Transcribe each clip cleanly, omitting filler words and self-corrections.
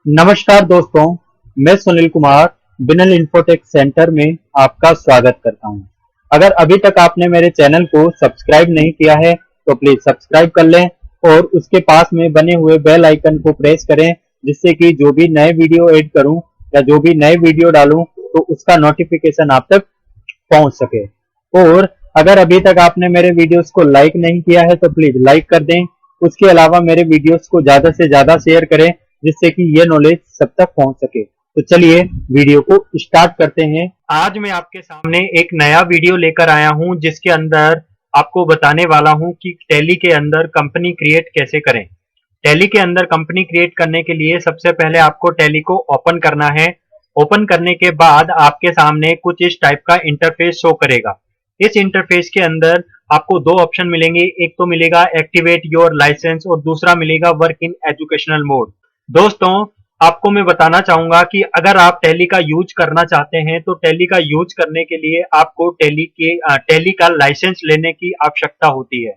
नमस्कार दोस्तों, मैं सुनील कुमार बिनल इन्फोटेक सेंटर में आपका स्वागत करता हूं। अगर अभी तक आपने मेरे चैनल को सब्सक्राइब नहीं किया है तो प्लीज सब्सक्राइब कर लें और उसके पास में बने हुए बेल आइकन को प्रेस करें, जिससे कि जो भी नए वीडियो ऐड करूं या जो भी नए वीडियो डालूं तो उसका नोटिफिकेशन आप तक पहुंच सके। और अगर अभी तक आपने मेरे वीडियोस को लाइक नहीं किया है तो प्लीज लाइक कर दें। उसके अलावा मेरे वीडियोस को ज्यादा से ज्यादा शेयर करें, जिससे कि ये नॉलेज सब तक पहुंच सके। तो चलिए वीडियो को स्टार्ट करते हैं। आज मैं आपके सामने एक नया वीडियो लेकर आया हूं, जिसके अंदर आपको बताने वाला हूं कि टैली के अंदर कंपनी क्रिएट कैसे करें। टैली के अंदर कंपनी क्रिएट करने के लिए सबसे पहले आपको टैली को ओपन करना है। ओपन करने के बाद आपके सामने कुछ इस टाइप का इंटरफेस शो करेगा। इस इंटरफेस के अंदर आपको दो ऑप्शन मिलेंगे, एक तो मिलेगा एक्टिवेट योर लाइसेंस और दूसरा मिलेगा वर्क इन एजुकेशनल मोड। दोस्तों, आपको मैं बताना चाहूंगा कि अगर आप टैली का यूज करना चाहते हैं तो टैली का यूज करने के लिए आपको टैली का लाइसेंस लेने की आवश्यकता होती है।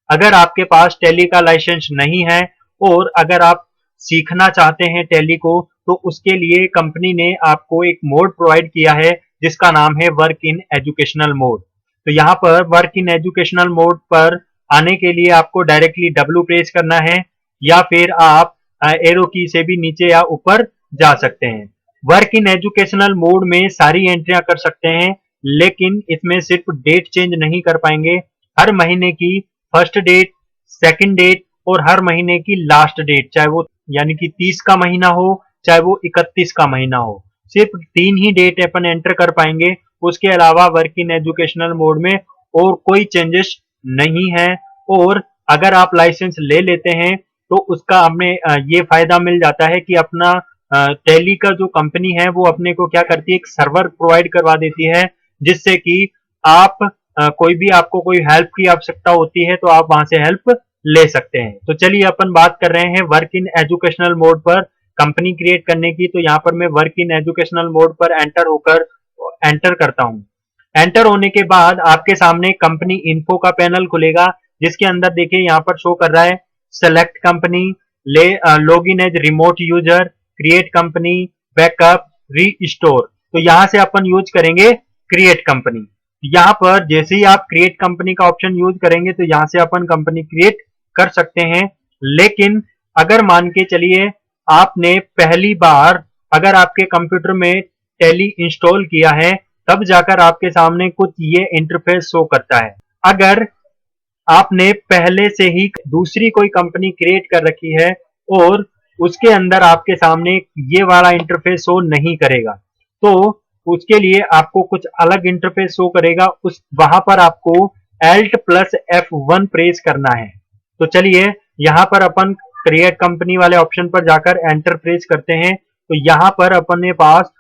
अगर आपके पास टैली का लाइसेंस नहीं है और अगर आप सीखना चाहते हैं टैली को, तो उसके लिए कंपनी ने आपको एक मोड प्रोवाइड किया है जिसका नाम है वर्क इन एजुकेशनल मोड। तो यहाँ पर वर्क इन एजुकेशनल मोड पर आने के लिए आपको डायरेक्टली डब्ल्यू प्रेस करना है या फिर आप एरो की से भी नीचे या ऊपर जा सकते हैं। वर्क इन एजुकेशनल मोड में सारी एंट्रियां कर सकते हैं, लेकिन इसमें सिर्फ डेट चेंज नहीं कर पाएंगे। हर महीने की फर्स्ट डेट, सेकंड डेट और हर महीने की लास्ट डेट, चाहे वो यानी कि 30 का महीना हो चाहे वो 31 का महीना हो, सिर्फ 3 ही डेट अपन एंटर कर पाएंगे। उसके अलावा वर्क इन एजुकेशनल मोड में और कोई चेंजेस नहीं है। और अगर आप लाइसेंस ले लेते हैं तो उसका हमें ये फायदा मिल जाता है कि अपना टैली का जो कंपनी है वो अपने को क्या करती है, एक सर्वर प्रोवाइड करवा देती है, जिससे कि आप कोई भी आपको कोई हेल्प की आवश्यकता होती है तो आप वहां से हेल्प ले सकते हैं। तो चलिए अपन बात कर रहे हैं वर्क इन एजुकेशनल मोड पर कंपनी क्रिएट करने की। तो यहाँ पर मैं वर्क इन एजुकेशनल मोड पर एंटर करता हूँ। एंटर होने के बाद आपके सामने कंपनी इन्फो का पैनल खुलेगा, जिसके अंदर देखिए यहाँ पर शो कर रहा है select company, log in as remote user, create company, backup, restore. तो यहाँ से अपन यूज करेंगे क्रिएट कंपनी। यहाँ पर जैसे ही आप क्रिएट कंपनी का ऑप्शन यूज करेंगे तो यहाँ से अपन कंपनी क्रिएट कर सकते हैं। लेकिन अगर मान के चलिए आपने पहली बार अगर आपके कंप्यूटर में टैली इंस्टॉल किया है, तब जाकर आपके सामने कुछ ये इंटरफेस शो करता है। अगर आपने पहले से ही दूसरी कोई कंपनी क्रिएट कर रखी है और उसके अंदर आपके सामने ये वाला इंटरफेस शो नहीं करेगा, तो उसके लिए आपको कुछ अलग इंटरफेस शो करेगा। उस वहां पर आपको Alt+F1 प्रेस करना है। तो चलिए यहाँ पर अपन क्रिएट कंपनी वाले ऑप्शन पर जाकर एंटर प्रेस करते हैं। तो यहाँ पर अपने पास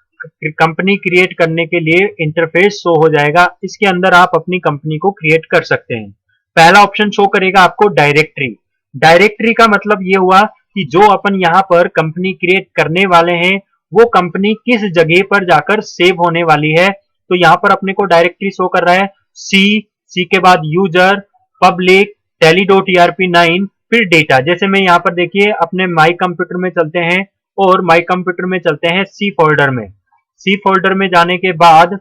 कंपनी क्रिएट करने के लिए इंटरफेस शो हो जाएगा। इसके अंदर आप अपनी कंपनी को क्रिएट कर सकते हैं। पहला ऑप्शन शो करेगा आपको डायरेक्टरी। डायरेक्टरी का मतलब ये हुआ कि जो अपन यहाँ पर कंपनी क्रिएट करने वाले हैं वो कंपनी किस जगह पर जाकर सेव होने वाली है। तो यहाँ पर अपने को डायरेक्टरी शो कर रहा है सी के बाद यूजर, पब्लिक, tally.erp9, फिर डेटा। जैसे मैं यहाँ पर देखिए अपने माई कंप्यूटर में चलते हैं और माई कंप्यूटर में चलते हैं सी फोल्डर में। सी फोल्डर में जाने के बाद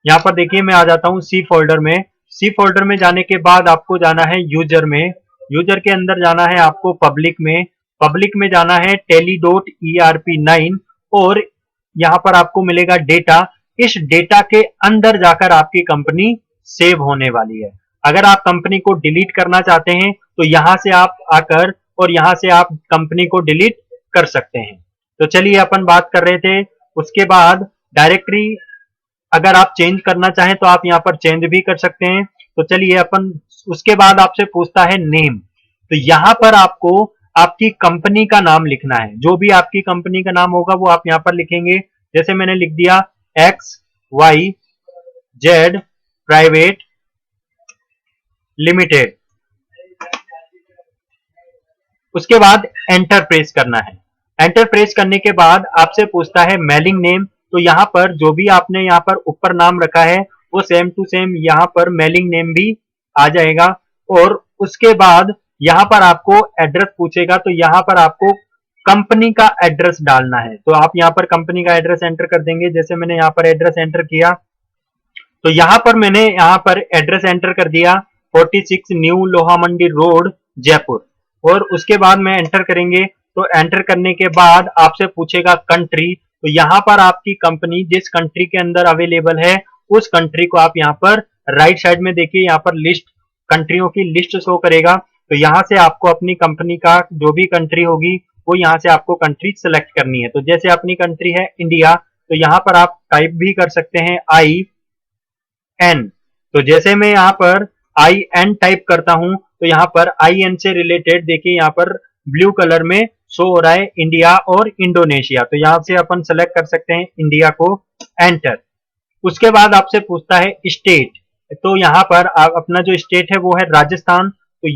यहाँ पर देखिए मैं आ जाता हूँ सी फोल्डर में। सी फोल्डर में जाने के बाद आपको जाना है यूजर में। यूजर के अंदर जाना है आपको पब्लिक में। पब्लिक में जाना है tally.erp9 और यहाँ पर आपको मिलेगा डेटा। इस डेटा के अंदर जाकर आपकी कंपनी सेव होने वाली है। अगर आप कंपनी को डिलीट करना चाहते हैं तो यहाँ से आप आकर और यहाँ से आप कंपनी को डिलीट कर सकते हैं। तो चलिए अपन बात कर रहे थे उसके बाद डायरेक्टरी अगर आप चेंज करना चाहें तो आप यहाँ पर चेंज भी कर सकते हैं। तो चलिए अपन उसके बाद आपसे पूछता है नेम। तो यहाँ पर आपको आपकी कंपनी का नाम लिखना है। जो भी आपकी कंपनी का नाम होगा वो आप यहाँ पर लिखेंगे। जैसे मैंने लिख दिया XYZ प्राइवेट लिमिटेड। उसके बाद एंटर प्रेस करना है। एंटर प्रेस करने के बाद आपसे पूछता है मेलिंग नेम। तो यहाँ पर जो भी आपने यहाँ पर ऊपर नाम रखा है वो सेम टू सेम यहाँ पर मेलिंग नेम भी आ जाएगा। और उसके बाद यहाँ पर आपको एड्रेस पूछेगा, तो यहाँ पर आपको कंपनी का एड्रेस डालना है। तो आप यहाँ पर कंपनी का एड्रेस एंटर कर देंगे। जैसे मैंने यहाँ पर एड्रेस एंटर किया, तो यहाँ पर मैंने यहाँ पर एड्रेस एंटर कर दिया 46 न्यू लोहा मंडी रोड जयपुर, और उसके बाद में एंटर करेंगे। तो एंटर करने के बाद आपसे पूछेगा कंट्री, तो यहाँ पर आपकी कंपनी जिस कंट्री के अंदर अवेलेबल है उस कंट्री को आप यहाँ पर राइट साइड में देखिए, यहाँ पर लिस्ट कंट्रियों की लिस्ट शो करेगा। तो यहाँ से आपको अपनी कंपनी का जो भी कंट्री होगी वो यहाँ से आपको कंट्री सेलेक्ट करनी है। तो जैसे अपनी कंट्री है इंडिया, तो यहाँ पर आप टाइप भी कर सकते हैं IN। तो जैसे मैं यहाँ पर IN टाइप करता हूं, तो यहाँ पर IN से रिलेटेड देखिए यहाँ पर ब्लू कलर में शो हो रहा है इंडिया और इंडोनेशिया। तो यहाँ से अपन सेलेक्ट कर सकते हैं इंडिया को, एंटर। उसके बाद आपसे पूछता है स्टेट, तो यहाँ पर आप अपना जो स्टेट है वो है राजस्थान। तो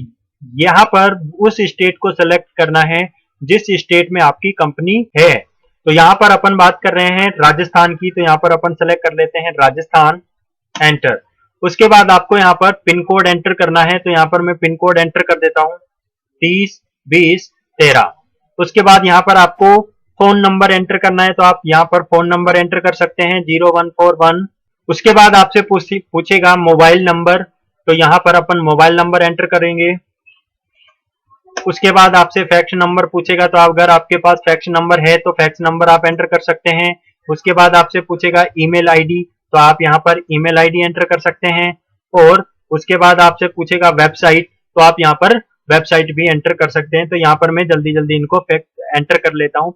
यहाँ पर उस स्टेट को सेलेक्ट करना है जिस स्टेट में आपकी कंपनी है। तो यहाँ पर अपन बात कर रहे हैं राजस्थान की, तो यहाँ पर अपन सेलेक्ट कर लेते हैं राजस्थान, एंटर। उसके बाद आपको यहाँ पर पिन कोड एंटर करना है। तो यहाँ पर मैं पिन कोड एंटर कर देता हूँ 302013। उसके बाद यहाँ पर आपको फोन नंबर एंटर करना है, तो आप यहाँ पर फोन नंबर एंटर कर सकते हैं 0141। उसके बाद आपसे पूछेगा मोबाइल नंबर, तो यहाँ पर अपन मोबाइल नंबर एंटर करेंगे। उसके बाद आपसे फैक्स नंबर पूछेगा, तो अगर आपके पास फैक्स नंबर है तो फैक्स नंबर आप एंटर कर सकते हैं। उसके बाद आपसे पूछेगा ईमेल आईडी, तो आप यहाँ पर ईमेल आईडी एंटर कर सकते हैं। और उसके बाद आपसे पूछेगा वेबसाइट, तो आप यहाँ पर वेबसाइट भी एंटर कर सकते हैं। तो यहाँ पर मैं जल्दी जल्दी इनको एंटर कर लेता हूँ।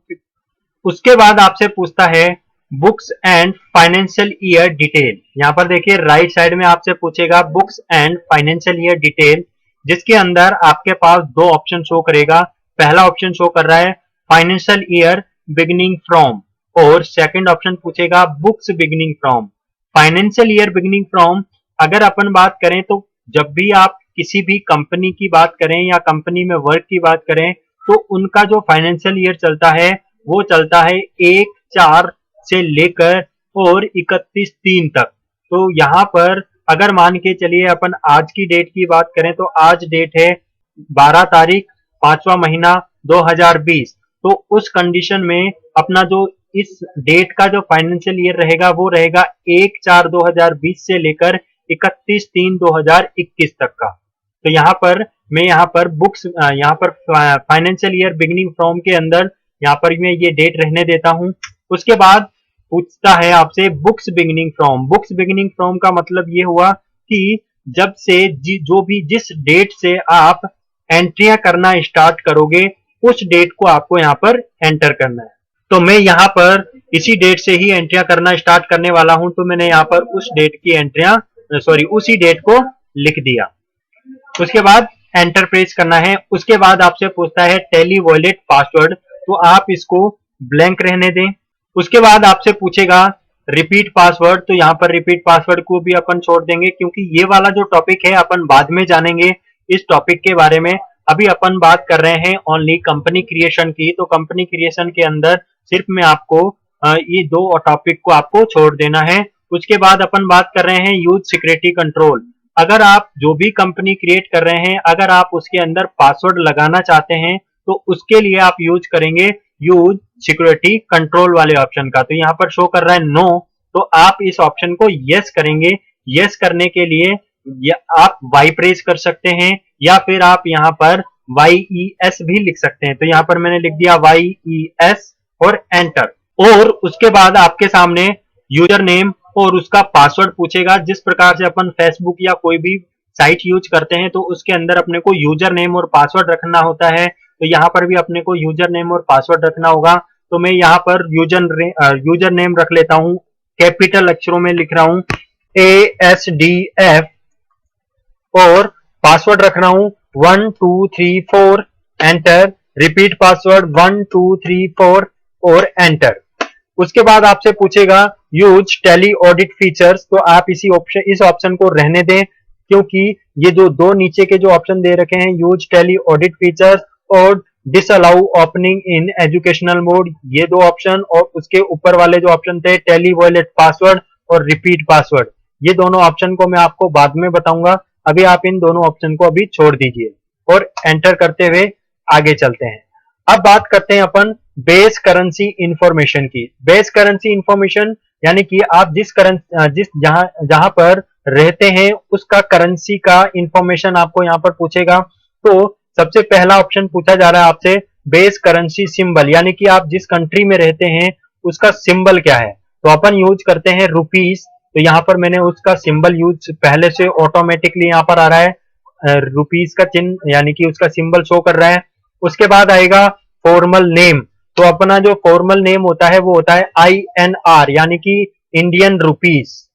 उसके बाद आपसे पूछता है books and financial year detail. यहाँ पर देखिए राइट साइड में आपसे पूछेगा books and financial year detail, जिसके अंदर आपके पास दो ऑप्शन शो करेगा। पहला ऑप्शन शो कर रहा है फाइनेंशियल ईयर बिगिनिंग फ्रॉम, और सेकंड ऑप्शन पूछेगा books beginning from. Financial year beginning from अगर अपन बात करें तो जब भी आप किसी भी कंपनी की बात करें या कंपनी में वर्क की बात करें, तो उनका जो फाइनेंशियल ईयर चलता है वो चलता है 1/4 से लेकर और 31/3 तक। तो यहाँ पर अगर मान के चलिए अपन आज की डेट की बात करें, तो आज डेट है 12 तारीख 5वां महीना 2020। तो उस कंडीशन में अपना जो इस डेट का जो फाइनेंशियल ईयर रहेगा वो रहेगा 1/4/2020 से लेकर 31/3/2021 तक का। तो यहाँ पर मैं यहाँ पर बुक्स यहाँ पर फाइनेंशियल ईयर बिगिनिंग फ्रॉम के अंदर यहाँ पर मैं ये डेट रहने देता हूँ। उसके बाद पूछता है आपसे books beginning from. Books beginning from का मतलब ये हुआ कि जब से जो भी जिस डेट से आप एंट्रियां करना स्टार्ट करोगे उस डेट को आपको यहाँ पर एंटर करना है। तो मैं यहाँ पर इसी डेट से ही एंट्रियां करना स्टार्ट करने वाला हूं, तो मैंने यहाँ पर उस डेट की एंट्रियां उसी डेट को लिख दिया। उसके बाद एंटर प्रेस करना है। उसके बाद आपसे पूछता है टेली वॉलेट पासवर्ड, तो आप इसको ब्लैंक रहने दें। उसके बाद आपसे पूछेगा रिपीट पासवर्ड, तो यहाँ पर रिपीट पासवर्ड को भी अपन छोड़ देंगे, क्योंकि ये वाला जो टॉपिक है अपन बाद में जानेंगे इस टॉपिक के बारे में। अभी अपन बात कर रहे हैं ओनली कंपनी क्रिएशन की। तो कंपनी क्रिएशन के अंदर सिर्फ मैं आपको ये दो टॉपिक को आपको छोड़ देना है। उसके बाद अपन बात कर रहे हैं यूज सिक्योरिटी कंट्रोल। अगर आप जो भी कंपनी क्रिएट कर रहे हैं, अगर आप उसके अंदर पासवर्ड लगाना चाहते हैं तो उसके लिए आप यूज करेंगे यूज सिक्योरिटी कंट्रोल वाले ऑप्शन का। तो यहाँ पर शो कर रहा है नो, तो आप इस ऑप्शन को यस करेंगे। यस करने के लिए आप वाई प्रेस कर सकते हैं या फिर आप यहाँ पर YES भी लिख सकते हैं। तो यहाँ पर मैंने लिख दिया YES और एंटर। और उसके बाद आपके सामने यूजर नेम और उसका पासवर्ड पूछेगा। जिस प्रकार से अपन फेसबुक या कोई भी साइट यूज करते हैं तो उसके अंदर अपने को यूजर नेम और पासवर्ड रखना होता है, तो यहाँ पर भी अपने को यूजर नेम और पासवर्ड रखना होगा। तो मैं यहाँ पर यूजर नेम रख लेता हूँ, कैपिटल अक्षरों में लिख रहा हूँ ASDF, और पासवर्ड रख रहा हूँ 1234, एंटर। रिपीट पासवर्ड 1234 और एंटर। उसके बाद आपसे पूछेगा यूज टैली ऑडिट फीचर्स, तो आप इस ऑप्शन को रहने दें, क्योंकि ये जो दो नीचे के जो ऑप्शन दे रखे हैं यूज टैली ऑडिट फीचर्स और disallow opening in educational mode, ये दो ऑप्शन, और उसके ऊपर वाले जो ऑप्शन थे टैली वॉलेट पासवर्ड और रिपीट पासवर्ड, ये दोनों ऑप्शन को मैं आपको बाद में बताऊंगा। अभी आप इन दोनों ऑप्शन को अभी छोड़ दीजिए और एंटर करते हुए आगे चलते हैं। अब बात करते हैं अपन बेस करेंसी इंफॉर्मेशन की। बेस करेंसी इंफॉर्मेशन यानी कि आप जिस जहां पर रहते हैं उसका करेंसी का इंफॉर्मेशन आपको यहाँ पर पूछेगा। तो सबसे पहला ऑप्शन पूछा जा रहा है आपसे बेस करेंसी सिंबल, यानी कि आप जिस कंट्री में रहते हैं उसका सिंबल क्या है। तो अपन यूज करते हैं रुपीस, तो यहाँ पर मैंने उसका सिंबल यूज पहले से ऑटोमेटिकली यहाँ पर आ रहा है, रुपीस का चिन्ह यानी कि उसका सिंबल शो कर रहा है। उसके बाद आएगा फॉर्मल नेम, तो अपना जो फॉर्मल नेम होता है वो होता है INR यानी कि इंडियन रुपीस।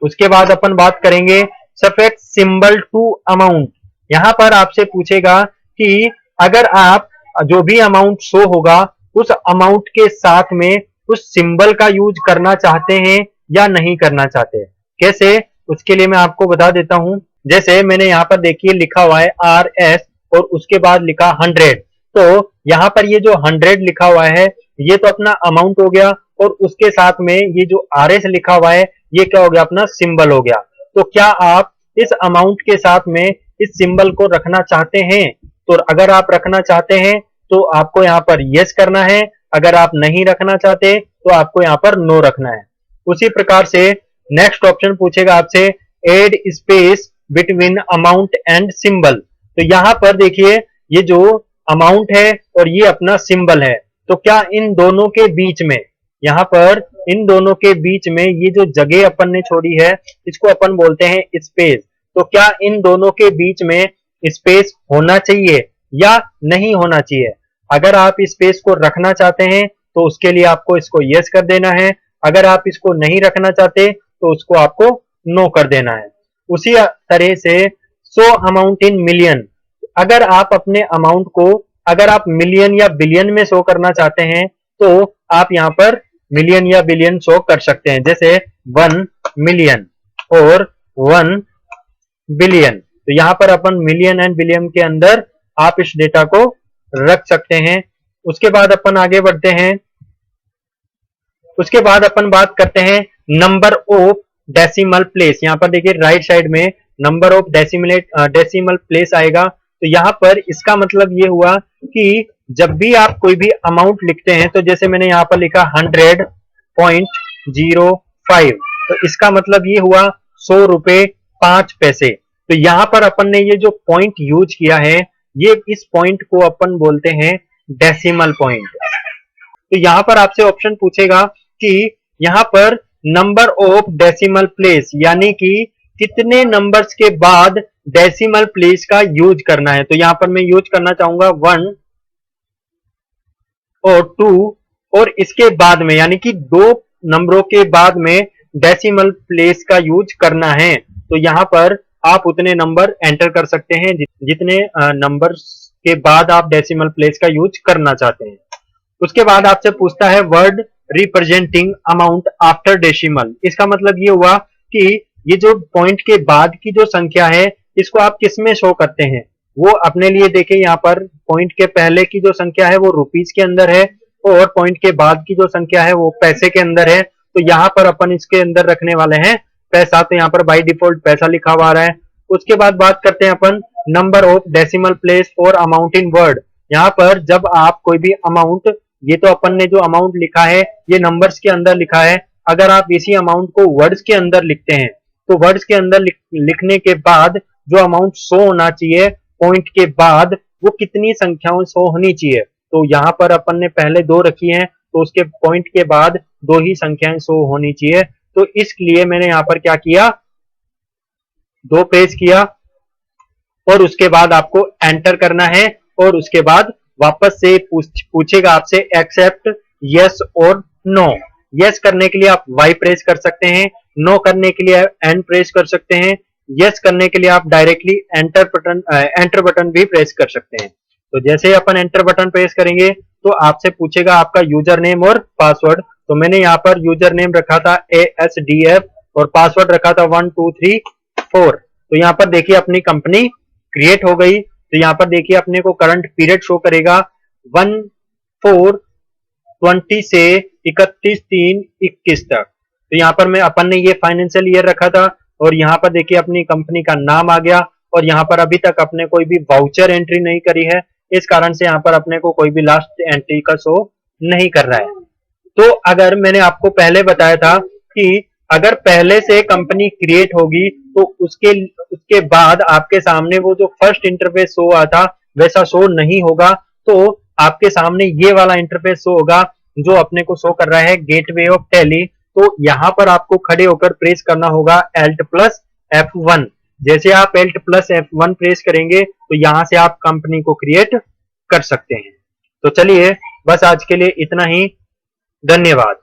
उसके बाद अपन बात करेंगे सफिक्स सिंबल टू अमाउंट। यहां पर आपसे पूछेगा कि अगर आप जो भी अमाउंट शो होगा उस अमाउंट के साथ में उस सिंबल का यूज करना चाहते हैं या नहीं करना चाहते। कैसे, उसके लिए मैं आपको बता देता हूं। जैसे मैंने यहाँ पर देखिए लिखा हुआ है RS और उसके बाद लिखा 100, तो यहाँ पर ये जो 100 लिखा हुआ है ये तो अपना अमाउंट हो गया, और उसके साथ में ये जो RS लिखा हुआ है ये क्या हो गया, अपना सिंबल हो गया। तो क्या आप इस अमाउंट के साथ में इस सिंबल को रखना चाहते हैं? तो अगर आप रखना चाहते हैं तो आपको यहाँ पर यस करना है, अगर आप नहीं रखना चाहते तो आपको यहाँ पर नो रखना है। उसी प्रकार से नेक्स्ट ऑप्शन पूछेगा आपसे add space between amount and symbol. तो यहाँ पर देखिए ये जो अमाउंट है और ये अपना सिंबल है, तो क्या इन दोनों के बीच में, यहाँ पर इन दोनों के बीच में ये जो जगह अपन ने छोड़ी है इसको अपन बोलते हैं स्पेस। तो क्या इन दोनों के बीच में स्पेस होना चाहिए या नहीं होना चाहिए? अगर आप स्पेस को रखना चाहते हैं तो उसके लिए आपको इसको यस कर देना है, अगर आप इसको नहीं रखना चाहते तो उसको आपको नो कर देना है। उसी तरह से सो अमाउंट इन मिलियन, अगर आप अपने अमाउंट को अगर आप मिलियन या बिलियन में शो करना चाहते हैं तो आप यहाँ पर मिलियन या बिलियन शो कर सकते हैं, जैसे 1 मिलियन और 1 बिलियन। तो यहाँ पर अपन मिलियन एंड बिलियन के अंदर आप इस डेटा को रख सकते हैं। उसके बाद अपन आगे बढ़ते हैं। उसके बाद अपन बात करते हैं नंबर ऑफ डेसिमल प्लेस। यहाँ पर देखिए राइट साइड में नंबर ऑफ डेसिमल प्लेस आएगा। तो यहाँ पर इसका मतलब ये हुआ कि जब भी आप कोई भी अमाउंट लिखते हैं, तो जैसे मैंने यहाँ पर लिखा 100.05, तो इसका मतलब ये हुआ 100 रुपए 5 पैसे। तो यहाँ पर अपन ने ये जो पॉइंट यूज किया है ये इस पॉइंट को अपन बोलते हैं डेसिमल पॉइंट। तो यहाँ पर आपसे ऑप्शन पूछेगा कि यहाँ पर नंबर ऑफ डेसिमल प्लेस यानी कि कितने नंबर्स के बाद डेसिमल प्लेस का यूज करना है। तो यहाँ पर मैं यूज करना चाहूंगा 1 और 2 और इसके बाद में यानी कि 2 नंबरों के बाद में डेसिमल प्लेस का यूज करना है। तो यहाँ पर आप उतने नंबर एंटर कर सकते हैं जितने नंबर्स के बाद आप डेसिमल प्लेस का यूज करना चाहते हैं। उसके बाद आपसे पूछता है word representing amount after decimal. इसका मतलब ये हुआ कि ये जो पॉइंट के बाद की जो संख्या है इसको आप किस में शो करते हैं। वो अपने लिए देखें, यहाँ पर पॉइंट के पहले की जो संख्या है वो रुपीस के अंदर है और पॉइंट के बाद की जो संख्या है वो पैसे के अंदर है। तो यहाँ पर अपन इसके अंदर रखने वाले हैं पैसा, तो यहाँ पर बाय डिफॉल्ट पैसा लिखा हुआ आ रहा है। उसके बाद बात करते हैं अपन number of decimal place for amount in word. यहाँ पर जब आप कोई भी अमाउंट, ये तो अपन ने जो अमाउंट लिखा है ये नंबर्स के अंदर लिखा है, अगर आप इसी अमाउंट को वर्ड्स के अंदर लिखते हैं तो वर्ड्स के अंदर लिखने के बाद जो अमाउंट शो होना चाहिए पॉइंट के बाद वो कितनी संख्याओं शो होनी चाहिए। तो यहाँ पर अपन ने पहले 2 रखी हैं तो उसके पॉइंट के बाद 2 ही संख्याएं शो होनी चाहिए। तो इसलिए मैंने यहाँ पर क्या किया, 2 प्रेस किया और उसके बाद आपको एंटर करना है और उसके बाद वापस से पूछेगा आपसे एक्सेप्ट यस और नो। यस करने के लिए आप वाई प्रेस कर सकते हैं, नो करने के लिए एन प्रेस कर सकते हैं, यस करने के लिए आप डायरेक्टली एंटर बटन भी प्रेस कर सकते हैं। तो जैसे ही अपन एंटर बटन प्रेस करेंगे तो आपसे पूछेगा आपका यूजर नेम और पासवर्ड। तो मैंने यहाँ पर यूजर नेम रखा था ASDF और पासवर्ड रखा था 1234। तो यहाँ पर देखिए अपनी कंपनी क्रिएट हो गई। तो यहाँ पर देखिए अपने को करंट पीरियड शो करेगा 1/4/20 से 31/3/21 तक। तो यहाँ पर मैं अपन ने ये फाइनेंशियल ईयर रखा था और यहाँ पर देखिए अपनी कंपनी का नाम आ गया और यहाँ पर अभी तक अपने कोई भी वाउचर एंट्री नहीं करी है, इस कारण से यहाँ पर अपने को कोई भी लास्ट एंट्री का शो नहीं कर रहा है। तो अगर मैंने आपको पहले बताया था कि अगर पहले से कंपनी क्रिएट होगी तो उसके बाद आपके सामने वो जो फर्स्ट इंटरफेस शो हुआ था वैसा शो नहीं होगा, तो आपके सामने ये वाला इंटरफेस शो होगा जो अपने को शो कर रहा है गेटवे ऑफ टैली। तो यहाँ पर आपको खड़े होकर प्रेस करना होगा Alt प्लस F1। जैसे आप Alt प्लस F1 प्रेस करेंगे तो यहाँ से आप कंपनी को क्रिएट कर सकते हैं। तो चलिए बस आज के लिए इतना ही, धन्यवाद।